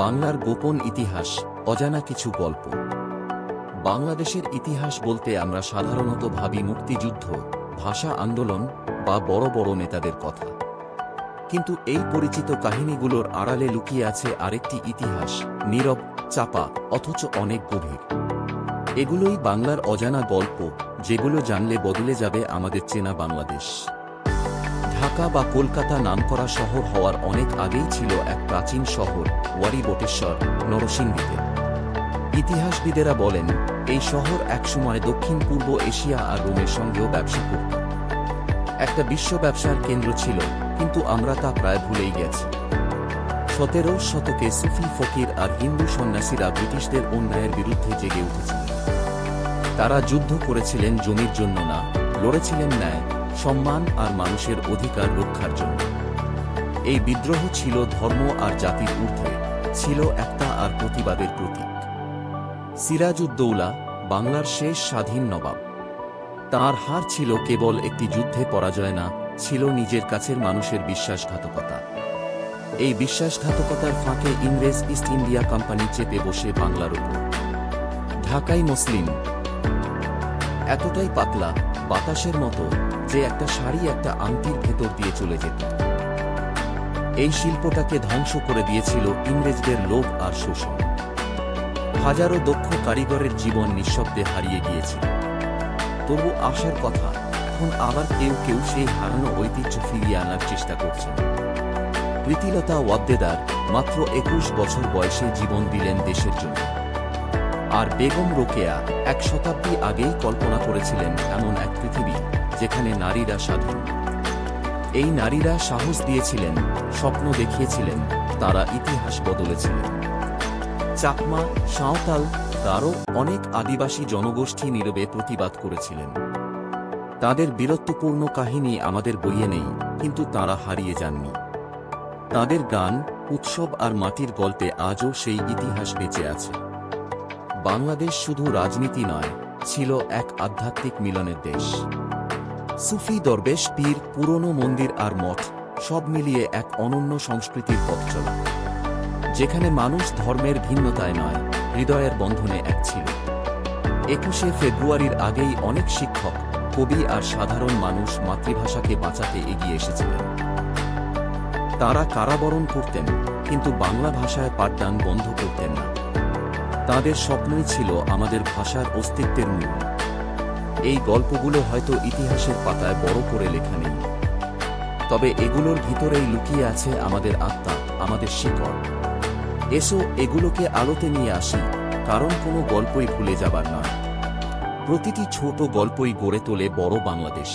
বাংলার গোপন ইতিহাস, অজানা কিছু গল্প। বাংলাদেশের ইতিহাস বলতে আমরা সাধারণত ভাবি মুক্তিযুদ্ধ, ভাষা আন্দোলন বা বড় বড় নেতাদের কথা। কিন্তু এই পরিচিত কাহিনীগুলোর আড়ালে লুকিয়ে আছে আরেকটি ইতিহাস, নীরব, চাপা, অথচ অনেক গভীর। এগুলোই বাংলার অজানা গল্প, যেগুলো জানলে বদলে যাবে আমাদের চেনা বাংলাদেশ। ঢাকা বা কলকাতা নামকরা শহর হওয়ার অনেক আগেই ছিল এক প্রাচীন শহর, ওয়ারী বটেশ্বর, নরসিংদীতে। ইতিহাসবিদেরা বলেন, এই শহর একসময় দক্ষিণ পূর্ব এশিয়া আর রোমের সঙ্গেও ব্যবসা করত। একটা বিশ্ব ব্যবসার কেন্দ্র ছিল, কিন্তু আমরা তা প্রায় ভুলেই গেছি। 17 শতকে সুফি ফকির আর হিন্দু সন্ন্যাসীরা ব্রিটিশদের অন্যায়ের বিরুদ্ধে জেগে উঠেছিল। তারা যুদ্ধ করেছিলেন জমির জন্য না, লড়েছিলেন ন্যায়, সম্মান আর মানুষের অধিকার রক্ষার জন্য। এই বিদ্রোহ ছিল ধর্ম আর জাতির ঊর্ধ্বে, ছিল একতা আর প্রতিবাদের প্রতীক। সিরাজউদ্দৌলা, বাংলার শেষ স্বাধীন নবাব। তাঁর হার ছিল কেবল একটি যুদ্ধে পরাজয় না, ছিল নিজের কাছের মানুষের বিশ্বাসঘাতকতা। এই বিশ্বাসঘাতকতার ফাঁকে ইংরেজ ইস্ট ইন্ডিয়া কোম্পানি চেপে বসে বাংলার উপর। ঢাকাই মসলিন এতটাই পাতলা, বাতাসের মতো, যে একটা শাড়ি একটা আংটির ভেতর দিয়ে চলে যেত। এই শিল্পটাকে ধ্বংস করে দিয়েছিল ইংরেজদের লোভ আর শোষণ। হাজারো দক্ষ কারিগরের জীবন নিঃশব্দে হারিয়ে গিয়েছিল। তবু আশার কথা, এখন আবার কেউ কেউ সেই হারানো ঐতিহ্য ফিরিয়ে আনার চেষ্টা করছেন। প্রীতিলতা ওয়াদ্দেদার মাত্র 21 বছর বয়সে জীবন দিলেন দেশের জন্য। আর বেগম রোকেয়া 1 শতাব্দী আগেই কল্পনা করেছিলেন এমন এক পৃথিবী, যেখানে নারীরা স্বাধীন। এই নারীরা সাহস দিয়েছিলেন, স্বপ্ন দেখিয়েছিলেন, তারা ইতিহাস বদলেছিলেন। চাকমা, সাঁওতাল, গারো, অনেক আদিবাসী জনগোষ্ঠী নীরবে প্রতিবাদ করেছিলেন। তাদের বীরত্বপূর্ণ কাহিনী আমাদের বইয়ে নেই, কিন্তু তারা হারিয়ে যাননি। তাদের গান, উৎসব আর মাটির গল্পে আজও সেই ইতিহাস বেঁচে আছে। বাংলাদেশ শুধু রাজনীতি নয়, ছিল এক আধ্যাত্মিক মিলনের দেশ। সুফি, দরবেশ, পীর, পুরনো মন্দির আর মঠ, সব মিলিয়ে এক অনন্য সংস্কৃতির পথ চলা, যেখানে মানুষ ধর্মের ভিন্নতায় নয়, হৃদয়ের বন্ধনে এক ছিল। 21শে ফেব্রুয়ারির আগেই অনেক শিক্ষক, কবি আর সাধারণ মানুষ মাতৃভাষাকে বাঁচাতে এগিয়ে এসেছিলেন। তারা কারাবরণ করতেন, কিন্তু বাংলা ভাষায় পাঠদান বন্ধ করতেন না। তাদের স্বপ্নই ছিল আমাদের ভাষার অস্তিত্বের মূল। এই গল্পগুলো হয়তো ইতিহাসের পাতায় বড় করে লেখা নেই, তবে এগুলোর ভিতরেই লুকিয়ে আছে আমাদের আত্মা, আমাদের শিকড়। এসো এগুলোকে আলোতে নিয়ে আসি, কারণ কোনো গল্পই ভুলে যাবার নয়। প্রতিটি ছোট গল্পই গড়ে তোলে বড় বাংলাদেশ।